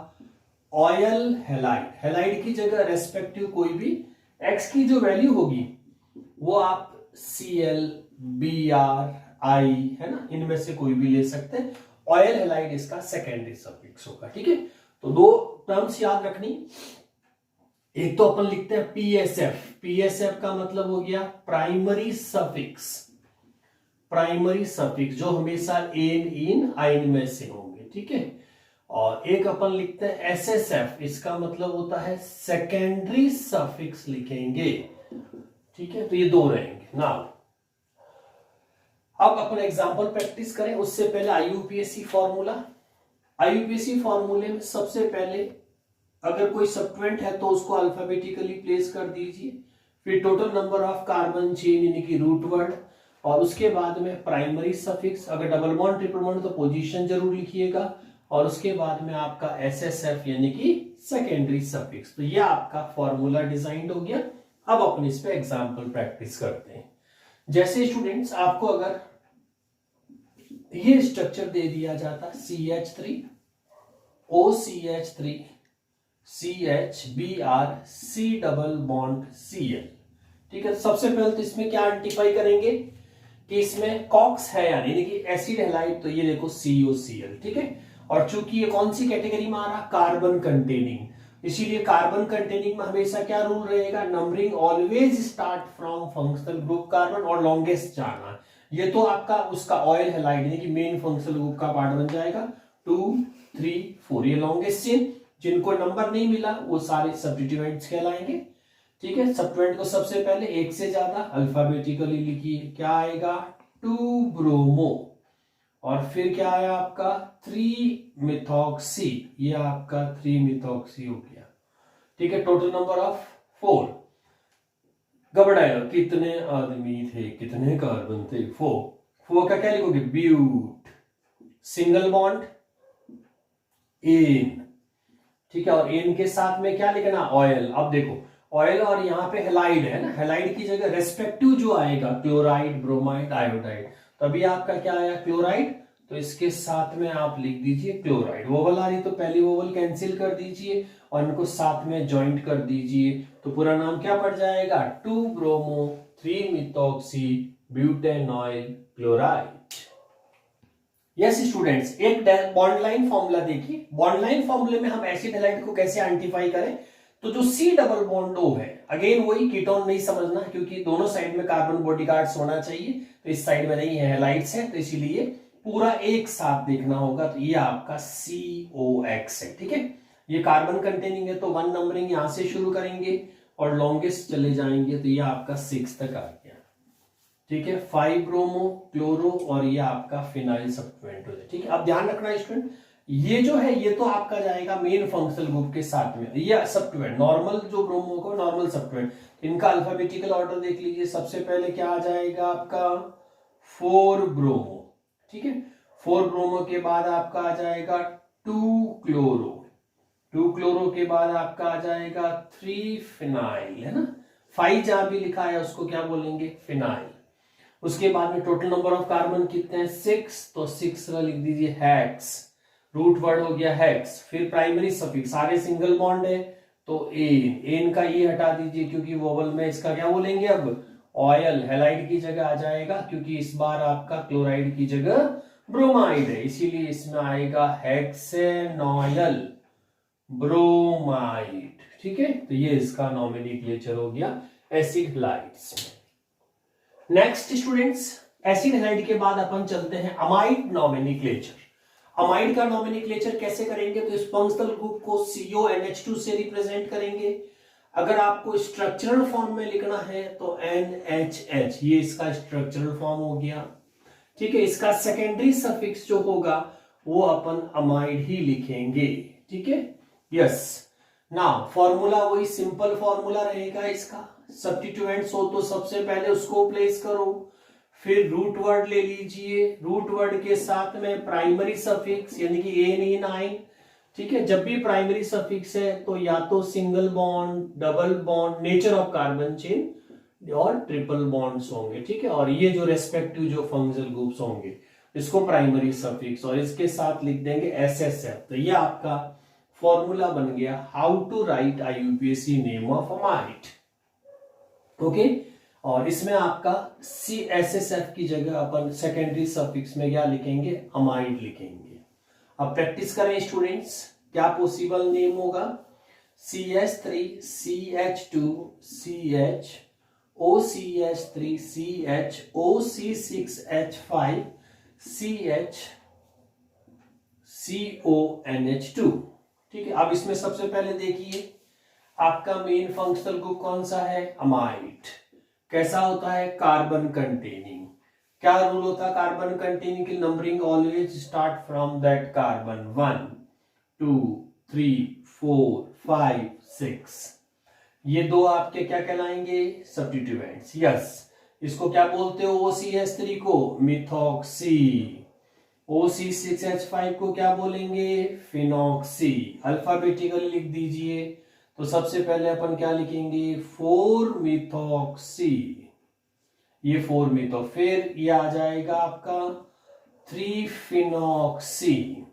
ऑयल हैलाइड। हैलाइड की जगह रेस्पेक्टिव कोई भी X की जो वैल्यू होगी वो आप Cl Br I, है ना, इनमें से कोई भी ले सकते हैं। ऑयल हैलाइड इसका सेकेंडरी सफिक्स होगा, ठीक है। तो 2 टर्म्स याद रखनी, एक तो अपन लिखते हैं PSF। PSF का मतलब हो गया प्राइमरी सफिक्स, प्राइमरी सफिक्स जो हमेशा एन इन आइन में से होंगे, ठीक है। और एक अपन लिखते हैं SSF, इसका मतलब होता है सेकेंडरी सफिक्स लिखेंगे, ठीक है। तो ये 2 रहेंगे। नाउ अब अपन एग्जांपल प्रैक्टिस करें, उससे पहले IUPAC फॉर्मूला। IUPAC फॉर्मूले में सबसे पहले अगर कोई सब्स्टिट्यूएंट है तो उसको अल्फाबेटिकली प्लेस कर दीजिए, फिर total number of carbon chain यानी कि रूट वर्ड, और उसके बाद में प्राइमरी सफिक्स, अगर डबल बॉन्ड ट्रिपल बॉन्ड तो पोजीशन जरूर लिखिएगा, और उसके बाद में आपका SSF यानी कि सेकेंडरी सफिक्स। तो ये आपका फॉर्मूला डिजाइन हो गया। अब अपन इस पे एग्जांपल प्रैक्टिस करते हैं। जैसे स्टूडेंट्स आपको अगर ये स्ट्रक्चर दे दिया जाता, CH3 OCH3 CHBr C double bond Cl, ठीक है। सबसे पहले तो इसमें क्या आइडेंटिफाई करेंगे कि इसमें कॉक्स है यानी कि एसिड हैलाइड, तो ये देखो COCl, ठीक है। और चूंकि ये कौन सी कैटेगरी में आ रहा, कार्बन कंटेनिंग, इसीलिए कार्बन कंटेनिंग में हमेशा क्या रूल रहेगा, numbering always start from functional group carbon और लॉन्गेस्ट जाना। ये तो आपका उसका ऑयल हैलाइड यानी कि मेन फंक्शनल ग्रुप का पार्ट बन जाएगा, 2 3 4, ये लॉन्गेस्ट चेन। जिनको नंबर नहीं मिला वो सारे सब्स्टिट्यूएंट्स कहलाएंगे, ठीक है। सब्स्टिट्यूएंट को सबसे पहले एक से ज्यादा अल्फाबेटिकली लिखिए, क्या आएगा 2 ब्रोमो, और फिर क्या आया आपका 3 मिथॉक्सी, ये आपका 3 मिथॉक्सी हो गया, ठीक है। Total number of 4। Gabbar dialogue, कितने आदमी थे, कितने कार्बन थे, 4 का क्या लिखोगे, ब्यूट, सिंगल बॉन्ड एन, ठीक है, और एन के साथ में क्या लिखना, ऑयल। अब देखो ऑयल और यहाँ पे हेलाइड है ना, हेलाइड की जगह रेस्पेक्टिव जो आएगा क्लोराइड, ब्रोमाइड, आयोडाइड, तो अभी आपका क्या आया, क्लोराइड, तो इसके साथ में आप लिख दीजिए क्लोराइड। वोवल आ रही तो पहली वोवल कैंसिल कर दीजिए और इनको साथ में ज्वाइंट कर दीजिए, तो पूरा नाम क्या पड़ जाएगा, 2 bromo 3 methoxy butanoyl chloride. Yes students, एक बॉन्ड लाइन फॉर्मूला देखिए। बॉन्ड लाइन फॉर्मूले में हम एसिड हैलाइड को कैसे आइडेंटिफाई करें, तो जो सी डबल बॉन्ड ओ है, अगेन वही, कीटोन नहीं समझना क्योंकि दोनों साइड में कार्बन बॉडीगार्ड्स होना चाहिए, तो इस साइड में नहीं है, हैलाइड्स है, तो इसीलिए पूरा एक साथ देखना होगा, तो ये आपका COX है, ठीक है। ये कार्बन कंटेनिंग है तो 1 नंबरिंग यहां से शुरू करेंगे और लॉन्गेस्ट चले जाएंगे, तो ये आपका 6 तक आ गया, ठीक है। 5 ब्रोमो क्लोरो और ये आपका फिनाइल सब्स्टिट्यूएंट हो जाए, ठीक है। अब ध्यान रखना स्टूडेंट, ये जो है ये तो आपका जाएगा मेन फंक्शनल ग्रुप के साथ में, ये सब्स्टिट्यूएंट नॉर्मल जो ब्रोमो को नॉर्मल सब्स्टिट्यूएंट, इनका अल्फाबेटिकल ऑर्डर देख लीजिए। सबसे पहले क्या आ जाएगा आपका 4 ब्रोमो, ठीक है। 4 ब्रोमो के बाद आपका आ जाएगा 2 क्लोरो, 2 क्लोरो के बाद आपका आ जाएगा 3 फिनाइल, है ना। 5 जहां भी लिखा है उसको क्या बोलेंगे, फिनाइल। उसके बाद में टोटल नंबर ऑफ कार्बन कितने हैं, 6, तो 6 लिख दीजिए हेक्स, रूट वर्ड हो गया हेक्स। फिर प्राइमरी सफिक्स, सारे सिंगल बॉन्ड है तो एन, एन का ये हटा दीजिए क्योंकि वोवल में इसका क्या बोलेंगे अब, ऑयल, हेलाइड की जगह आ जाएगा क्योंकि इस बार आपका क्लोराइड की जगह ब्रोमाइड है, इसीलिए इसमें आएगा हेक्सेनॉयल ब्रोमाइड, ठीक है। तो ये इसका नॉमेनक्लेचर हो गया acid halides. Next students, acid halide के बाद अपन चलते हैं अमाइड नॉमेनक्लेचर। अमाइड का नॉमेनक्लेचर कैसे करेंगे, तो इस फंक्शनल ग्रुप को CONH2 से रिप्रेजेंट करेंगे। अगर आपको स्ट्रक्चरल फॉर्म में लिखना है तो NHH, ये इसका स्ट्रक्चरल फॉर्म हो गया, ठीक है। इसका सेकेंडरी सफिक्स जो होगा वो अपन अमाइड ही लिखेंगे, ठीक है। यस, नाउ फॉर्मूला वही सिंपल फॉर्मूला रहेगा इसका, सब्स्टिट्यूएंट्स हो तो सबसे पहले उसको प्लेस करो, फिर रूट वर्ड ले लीजिए, रूट वर्ड के साथ में प्राइमरी सफिक्स यानी कि NE9, ठीक है। जब भी प्राइमरी सफिक्स है तो या तो single bond, double bond, nature of carbon chain और ट्रिपल बॉन्ड्स होंगे, ठीक है। और ये जो रेस्पेक्टिव जो फंक्शनल ग्रुप्स होंगे इसको प्राइमरी सफिक्स और इसके साथ लिख देंगे SSF। तो ये आपका फॉर्मूला बन गया how to write IUPAC name of amide, okay. और इसमें आपका SSF की जगह अपन सेकेंडरी सफिक्स में क्या लिखेंगे, अमाइड लिखेंगे। अब प्रैक्टिस करें स्टूडेंट्स, क्या पॉसिबल नेम होगा, CH3 CH2 CH OCH3 CH OC6H5 CH CONH2, ठीक है। अब इसमें सबसे पहले देखिए आपका मेन फंक्शनल ग्रुप कौन सा है, अमाइड। कैसा होता है, कार्बन कंटेनिंग। क्या रूल होता है कार्बन कंटेनिंग की, numbering always start from that carbon, 1 2 3 4 5 6। ये दो आपके क्या कहलाएंगे, सब्स्टिट्यूएंट्स। यस, इसको क्या बोलते हो, OCH3 को मिथॉक्सी, OC6H5 को क्या बोलेंगे, फिनॉक्सी। अल्फाबेटिकली लिख दीजिए, तो सबसे पहले अपन क्या लिखेंगे, 4 मिथॉक्सी, ये 4 मिथो, फिर ये आ जाएगा आपका 3 फिनॉक्सी।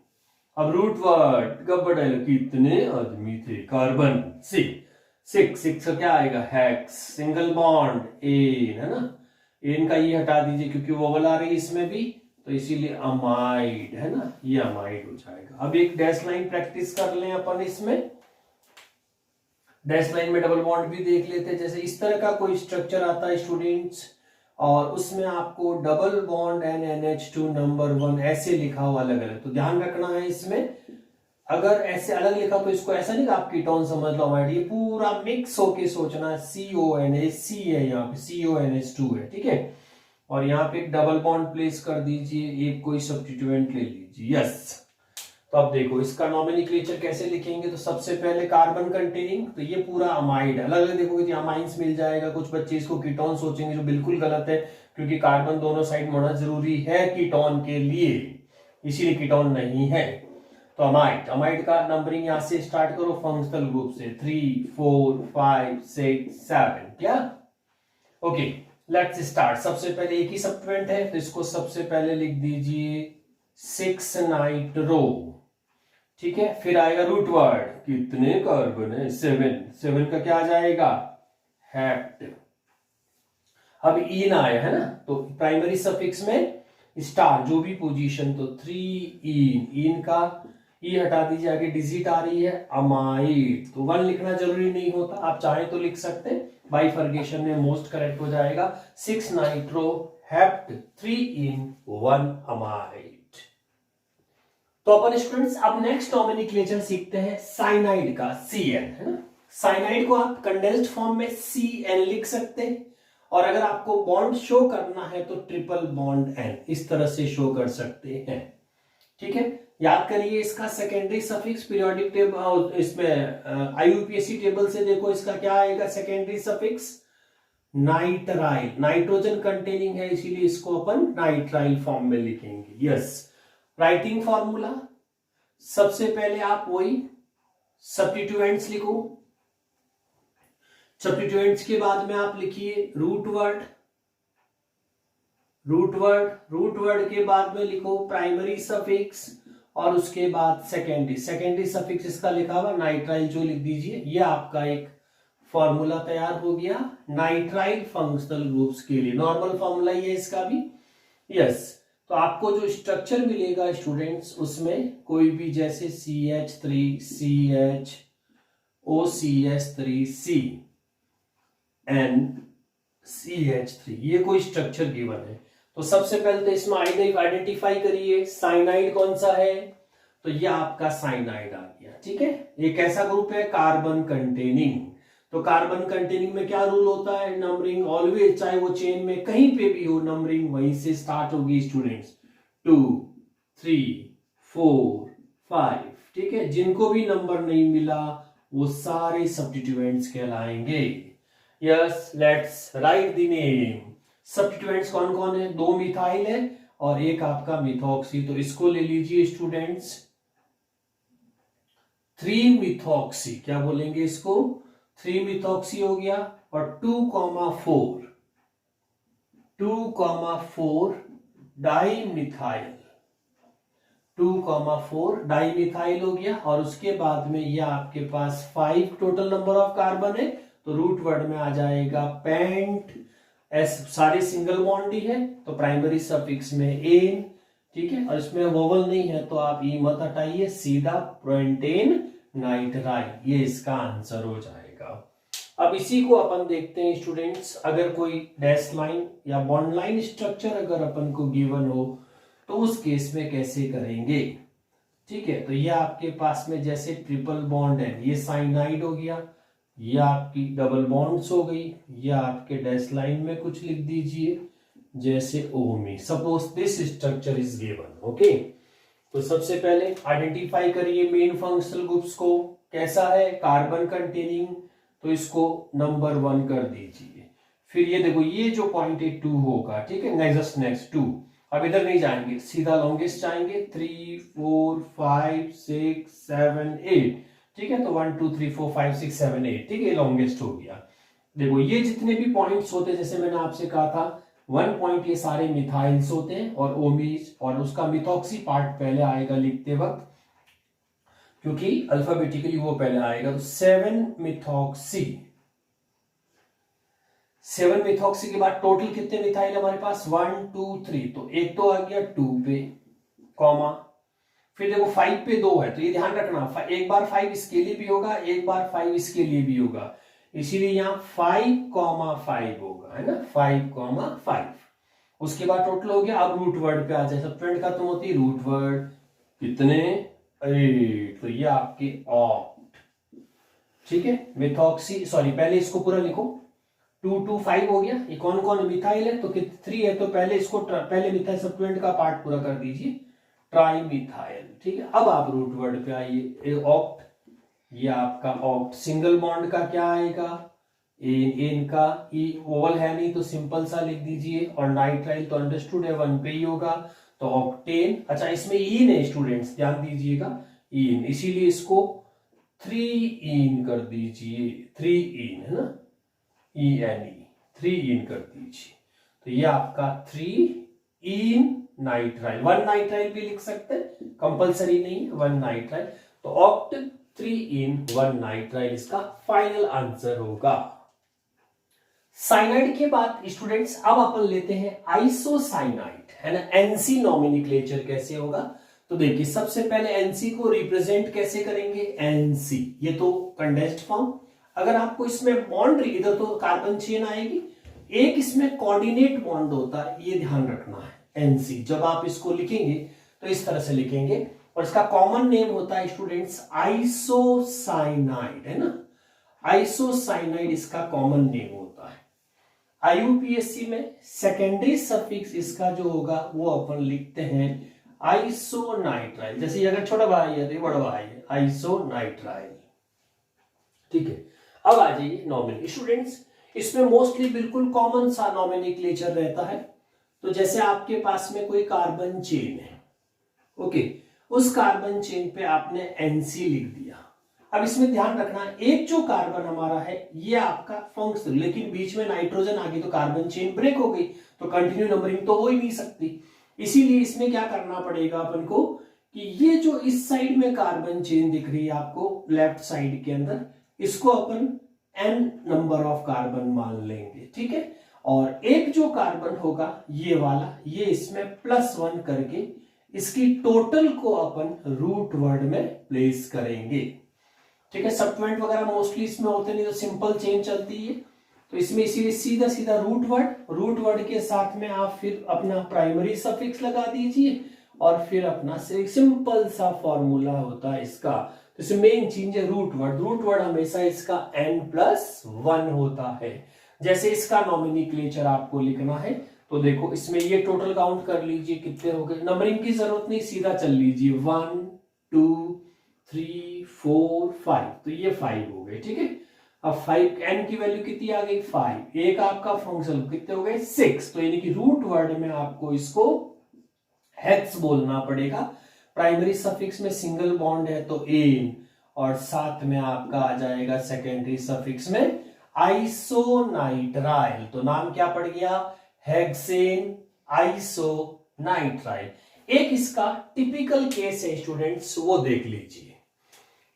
अब रूट वर्ड गब्बर कितने आदमी थे, कार्बन 6 का क्या आएगा, हेक्स, सिंगल बॉन्ड एन, है ना। एन का ये हटा दीजिए क्योंकि वोवल आ रही है इसमें भी, तो इसीलिए अमाइड, है ना, ये अमाइड हो जाएगा। अब एक डैश लाइन प्रैक्टिस कर लें अपन, इसमें डैश लाइन में डबल बॉन्ड भी देख लेते हैं। जैसे इस तरह का कोई स्ट्रक्चर आता है स्टूडेंट्स और उसमें आपको डबल बॉन्ड NH2 नंबर 1 ऐसे लिखा हुआ अलग अलग, तो ध्यान रखना है इसमें, अगर ऐसे अलग लिखा तो इसको ऐसा नहीं आप कीटोन समझ लो अमाइड, ये पूरा मिक्स होके सोचना है, CONH है, यहाँ पे CONH2 है, ठीक है। और यहाँ पे एक डबल बॉन्ड प्लेस कर दीजिए, एक कोई सब्स्टिट्यूएंट ले लीजिए। यस, तो अब देखो इसका नॉमेनक्लेचर कैसे लिखेंगे, तो सबसे पहले कार्बन कंटेनिंग, तो ये पूरा अमाइड, अलग अलग देखोगे तो अमाइंस मिल जाएगा। कुछ बच्चे इसको कीटोन सोचेंगे जो बिल्कुल गलत है, क्योंकि कार्बन दोनों साइड में होना जरूरी है कीटोन के लिए, इसीलिए कीटोन नहीं है। तो अमाइड, अमाइड का नंबरिंग यहां से स्टार्ट करो फंक्शनल ग्रुप से 3 4 5 6 7। क्या? Okay, let's start. सबसे पहले एक ही सब्स्टिट्यूएंट है तो इसको सबसे पहले लिख दीजिए 6 नाइट्रो। ठीक है, फिर आएगा रूट वर्ड, कितने कार्बन है? 7, 7 का क्या आ जाएगा? हेप्ट। अब इन आया है ना, तो प्राइमरी सफिक्स में स्टार जो भी पोजीशन, तो 3 इन का ई हटा दीजिए, आगे डिजिट आ रही है अमाइड, तो 1 लिखना जरूरी नहीं होता, आप चाहे तो लिख सकते हैं, बाइफर्गेशन में मोस्ट करेक्ट हो जाएगा 6 नाइट्रो हेप्ट 3 इन 1 अमाइड। तो अपन स्टूडेंट्स अब नेक्स्ट नॉमेनक्लेचर सीखते हैं साइनाइड का, CN है ना। साइनाइड को आप कंडेंस्ड फॉर्म में CN लिख सकते हैं, और अगर आपको बॉन्ड शो करना है तो ट्रिपल बॉन्ड N इस तरह से शो कर सकते हैं। ठीक है, याद करिए इसका सेकेंडरी सफिक्स पीरियोडिक टेबल, इसमें IUPAC टेबल से देखो इसका क्या आएगा secondary suffix? Nitrile, nitrogen containing है इसीलिए इसको अपन नाइट्राइल फॉर्म में लिखेंगे। यस, राइटिंग फॉर्मूला सबसे पहले आप वही सब्स्टिट्यूएंट्स लिखो, सब्स्टिट्यूएंट्स के बाद में आप लिखिए root word, root word, root word के बाद में लिखो प्राइमरी सफिक्स, और उसके बाद सेकेंडरी, सेकेंडरी सफिक्स इसका लिखा हुआ नाइट्राइल जो लिख दीजिए। ये आपका एक फॉर्मूला तैयार हो गया नाइट्राइल फंक्शनल ग्रुप्स के लिए। नॉर्मल फॉर्मूला ये इसका भी। यस, तो आपको जो स्ट्रक्चर मिलेगा स्टूडेंट्स उसमें कोई भी जैसे CH3 CH OCH3 CN CH3 ये कोई स्ट्रक्चर गिवन है। तो सबसे पहले तो इसमें आइडेंटिफाई करिए साइनाइड कौन सा है, तो ये आपका साइनाइड आ गया। ठीक है, ये कैसा ग्रुप है? Carbon containing. तो कार्बन कंटेनिंग में क्या रूल होता है? नंबरिंग ऑलवेज, चाहे वो चेन में कहीं पे भी हो, नंबरिंग वहीं से स्टार्ट होगी स्टूडेंट्स, 2 3 4 5। ठीक है, जिनको भी नंबर नहीं मिला वो सारे सब्स्टिट्यूएंट्स कहलाएंगे। Yes, let's write the name. Substituents कौन कौन है? 2 मिथाइल है और एक आपका मिथॉक्सी, तो इसको ले लीजिए स्टूडेंट्स 3 मिथॉक्सी। क्या बोलेंगे इसको? 3 मिथॉक्सी हो गया, और 2,4 डाई मिथाइल, 2,4 डाई मिथाइल हो गया। और उसके बाद में ये आपके पास 5 टोटल नंबर ऑफ कार्बन है, तो रूट वर्ड में आ जाएगा पेंट, एस सारे सिंगल बॉन्ड ही है तो प्राइमरी सफिक्स में एन। ठीक है, और इसमें वोवल नहीं है तो आप ई मत हटाइए, सीधा प्रोएंटेन नाइट्राइल, ये इसका आंसर हो जाएगा। अब इसी को अपन देखते हैं स्टूडेंट्स, अगर कोई डैश लाइन या बॉन्ड लाइन स्ट्रक्चर अगर अपन को गिवन हो तो उस केस में कैसे करेंगे। ठीक है, तो ये आपके पास में जैसे ट्रिपल बॉन्ड है, ये साइनाइड हो गया, ये आपकी डबल बॉन्ड्स हो गई, ये आपके डैश लाइन में कुछ लिख दीजिए जैसे ओमी, suppose this structure is given. Okay, तो सबसे पहले आइडेंटिफाई करिए मेन फंक्शनल ग्रुप्स को, कैसा है? कार्बन कंटेनिंग, तो इसको नंबर 1 कर दीजिए। फिर ये देखो ये जो पॉइंट है 2 होगा। ठीक है, नेक्स्ट 2, अब इधर नहीं जाएंगे, सीधा लॉन्गेस्ट जाएंगे 3 4 5 6 7 8। ठीक है, तो 1 2 3 4 5 6 7 8। ठीक है, लॉन्गेस्ट हो गया। देखो ये जितने भी पॉइंट्स होते हैं, जैसे मैंने आपसे कहा था 1 पॉइंट, ये सारे मिथाइल्स होते हैं और ओमीज, और उसका मिथॉक्सी पार्ट पहले आएगा लिखते वक्त, क्योंकि अल्फाबेटिकली वो पहले आएगा। तो 7 मिथॉक्सी, 7 मिथॉक्सी के बाद टोटल कितने मिथाइल हमारे पास? 1 2 3, तो एक तो आ गया 2 पे, कॉमा, फिर देखो 5 पे 2 है, तो ये ध्यान रखना, एक बार 5 इसके लिए भी होगा, एक बार 5 इसके लिए भी होगा, इसीलिए यहां 5,5 होगा, है ना, 5,5। उसके बाद टोटल हो गया। अब रूट वर्ड पे आ जाए, सब फ्रेंड खत्म होती है, रूट वर्ड कितने? 8, तो ये आपके ऑक्ट। ठीक है, मिथॉक्सी, सॉरी पहले इसको पूरा लिखो, 2 2 5 हो गया। ये कौन कौन मिथाइल है? तो 3 है, तो पहले इसको पहले मिथाइल सब्स्टिट्यूएंट का पार्ट पूरा कर दीजिए, ट्राइमिथाइल। ठीक है, अब आप रूट वर्ड पे आइए, ऑक्ट, ये आपका ऑक्ट, सिंगल बॉन्ड का क्या आएगा? एन का, ई ओवल है नहीं तो सिंपल सा लिख दीजिए, और नाइट्राइल तो अंडरस्टूड है 1 पे ही होगा, तो ऑक्टेन। अच्छा, इसमें ईन है स्टूडेंट्स, ध्यान दीजिएगा, ईन, इसीलिए इसको 3 ईन कर दीजिए, 3 ईन है ना, ENE, 3 ईन कर दीजिए। तो ये आपका 3 ईन नाइट्राइल, 1 नाइट्राइल भी लिख सकते हैं, कंपलसरी नहीं है, 1 नाइट्राइल। तो ऑक्ट 3 ईन 1 नाइट्राइल इसका फाइनल आंसर होगा। साइनाइड के बाद स्टूडेंट्स अब अपन लेते हैं आइसोसाइनाइड, है ना। एनसी नॉमिनिक्लेचर कैसे होगा, तो देखिए सबसे पहले एनसी को रिप्रेजेंट कैसे करेंगे, एनसी, ये तो कंडेंस्ड फॉर्म। अगर आपको इसमें बॉन्ड, इधर तो कार्बन चेन आएगी, एक इसमें कोऑर्डिनेट बॉन्ड होता है, ये ध्यान रखना है। एनसी जब आप इसको लिखेंगे तो इस तरह से लिखेंगे, और इसका कॉमन नेम होता है स्टूडेंट्स आइसोसाइनाइड, है ना। आइसोसाइनाइड इसका कॉमन नेम होता है। आईयूपीएससी में सेकेंडरी सफिक्स इसका जो होगा वो अपन लिखते हैं आइसोनाइट्राइल, जैसे अगर छोटा भाई है तो बड़ा भाई है, आइसोनाइट्राइल, ठीक है। अब आ जाइए नॉमिनी स्टूडेंट्स, इसमें मोस्टली बिल्कुल कॉमन सा नॉमिनिक्लेचर रहता है। तो जैसे आपके पास में कोई कार्बन चेन है, ओके, उस कार्बन चेन पे आपने एनसी लिख दिया। अब इसमें ध्यान रखना, एक जो कार्बन हमारा है ये आपका फंक्शनल, लेकिन बीच में नाइट्रोजन आ गई तो कार्बन चेन ब्रेक हो गई, तो कंटिन्यू नंबरिंग तो हो ही नहीं सकती। इसीलिए इसमें क्या करना पड़ेगा अपन को कि ये जो इस साइड में कार्बन चेन दिख रही है आपको लेफ्ट साइड के अंदर, इसको अपन n नंबर ऑफ कार्बन मान लेंगे, ठीक है। और एक जो कार्बन होगा ये वाला, ये इसमें +1 करके इसकी टोटल को अपन रूट वर्ड में प्लेस करेंगे, ठीक है। सब्ट्यूएंट वगैरह मोस्टली इसमें होते नहीं, तो सिंपल चेन चलती है, तो इसमें इसीलिए सीधा सीधा रूट वर्ड के साथ में आप फिर अपना प्राइमरी सफिक्स लगा दीजिए, और फिर अपना सिंपल सा फॉर्मूला होता है इसका। तो इसमें मेन चीज है रूट वर्ड हमेशा इसका n+1 होता है। जैसे इसका नॉमिनिक्लेचर आपको लिखना है, तो देखो इसमें ये टोटल काउंट कर लीजिए कितने हो गए, नंबरिंग की जरूरत नहीं, सीधा चल लीजिए, 1 2 3 4 5, तो ये 5 हो गए, ठीक है। अब 5 n की वैल्यू कितनी आ गई, 5, एक आपका फंक्शन कितने हो गए, 6, तो यानी कि रूट वर्ड में आपको इसको हेक्स बोलना पड़ेगा। प्राइमरी सफिक्स में सिंगल बॉन्ड है तो एन, और साथ में आपका आ जाएगा सेकेंडरी सफिक्स में आइसोनाइट्राइल, तो नाम क्या पड़ गया, हेक्सेन आइसोनाइट्राइल। एक इसका टिपिकल केस है स्टूडेंट्स, वो देख लीजिए,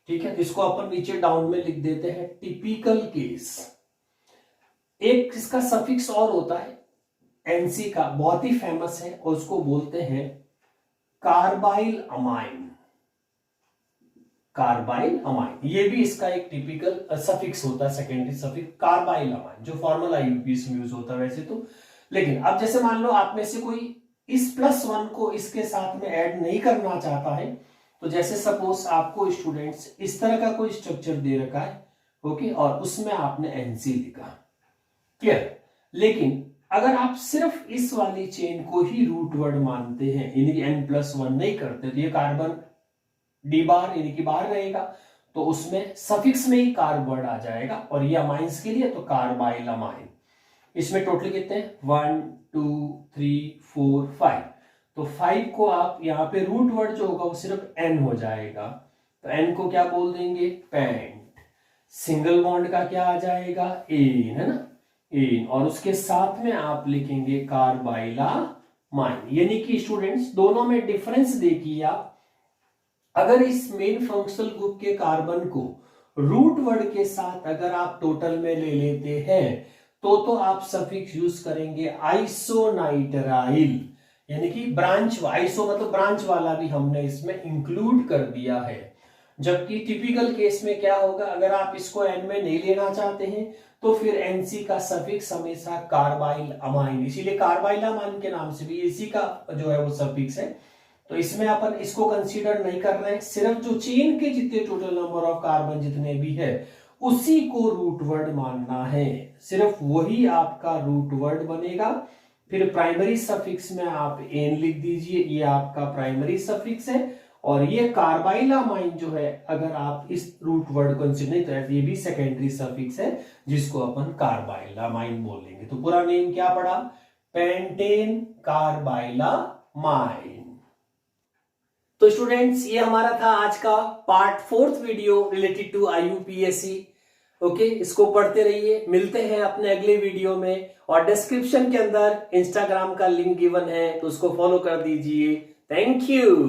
ठीक है। इसको अपन नीचे डाउन में लिख देते हैं, टिपिकल केस। एक इसका सफिक्स और होता है एनसी का, बहुत ही फेमस है, और उसको बोलते हैं कार्बाइल अमाइन, कार्बाइल अमाइन, ये भी इसका एक टिपिकल सफिक्स होता है, सेकेंडरी सफिक्स कार्बाइल अमाइन, जो फॉर्मल आईयूपीएस में यूज होता है वैसे तो। लेकिन अब जैसे मान लो आप में से कोई इस +1 को इसके साथ में ऐड नहीं करना चाहता है, तो जैसे सपोज आपको स्टूडेंट्स इस तरह का कोई स्ट्रक्चर दे रखा है, ओके, और उसमें आपने एनसी लिखा, क्लियर। लेकिन अगर आप सिर्फ इस वाली चेन को ही रूट वर्ड मानते हैं, यानी कि n+1 नहीं करते, तो ये कार्बन डी बार यानी कि बाहर रहेगा, तो उसमें सफिक्स में ही कार्ब वर्ड आ जाएगा, और ये अमाइंस के लिए तो कार्बाइल अमाइन। इसमें टोटल कितने हैं, 1 2 3 4 5, तो 5 को आप यहाँ पे रूट वर्ड जो होगा वो सिर्फ n हो जाएगा, तो n को क्या बोल देंगे, पेंट। सिंगल बॉन्ड का क्या आ जाएगा, एन, है ना, एन, और उसके साथ में आप लिखेंगे कार्बाइलामाइन। यानी कि स्टूडेंट्स दोनों में डिफरेंस देखिए आप, अगर इस मेन फंक्शनल ग्रुप के कार्बन को रूट वर्ड के साथ अगर आप टोटल में ले लेते हैं, तो आप सफिक्स यूज करेंगे आइसोनाइट्राइल, यानी कि ब्रांच, आइसो मतलब ब्रांच वाला भी हमने इसमें इंक्लूड कर दिया है। जबकि टिपिकल केस में क्या होगा, अगर आप इसको एन में नहीं लेना चाहते हैं, तो फिर एनसी का सफिक्स हमेशा कार्बाइल अमाइन, इसीलिए कार्बाइल अमाइन के नाम से भी इसी का जो है वो सफिक्स है। तो इसमें अपन इसको कंसीडर नहीं कर रहे हैं, सिर्फ जो चेन के जितने टोटल नंबर ऑफ कार्बन जितने भी है उसी को रूट वर्ड मानना है, सिर्फ वही आपका रूट वर्ड बनेगा। फिर प्राइमरी सफिक्स में आप एन लिख दीजिए, ये आपका प्राइमरी सफिक्स है, और ये कार्बाइलामाइन जो है अगर आप इस रूट वर्ड कंसीडर नहीं, तो ये भी सेकेंडरी सफिक्स है जिसको अपन कार्बाइलामाइन बोलेंगे। तो पूरा नेम क्या पड़ा, पेंटेन कार्बाइलामाइन, माइंड। तो स्टूडेंट्स, ये हमारा था आज का part 4 video related to IUPAC। Okay, इसको पढ़ते रहिए। मिलते हैं अपने अगले वीडियो में, और डिस्क्रिप्शन के अंदर इंस्टाग्राम का लिंक गिवन है, तो उसको फॉलो कर दीजिए। Thank you.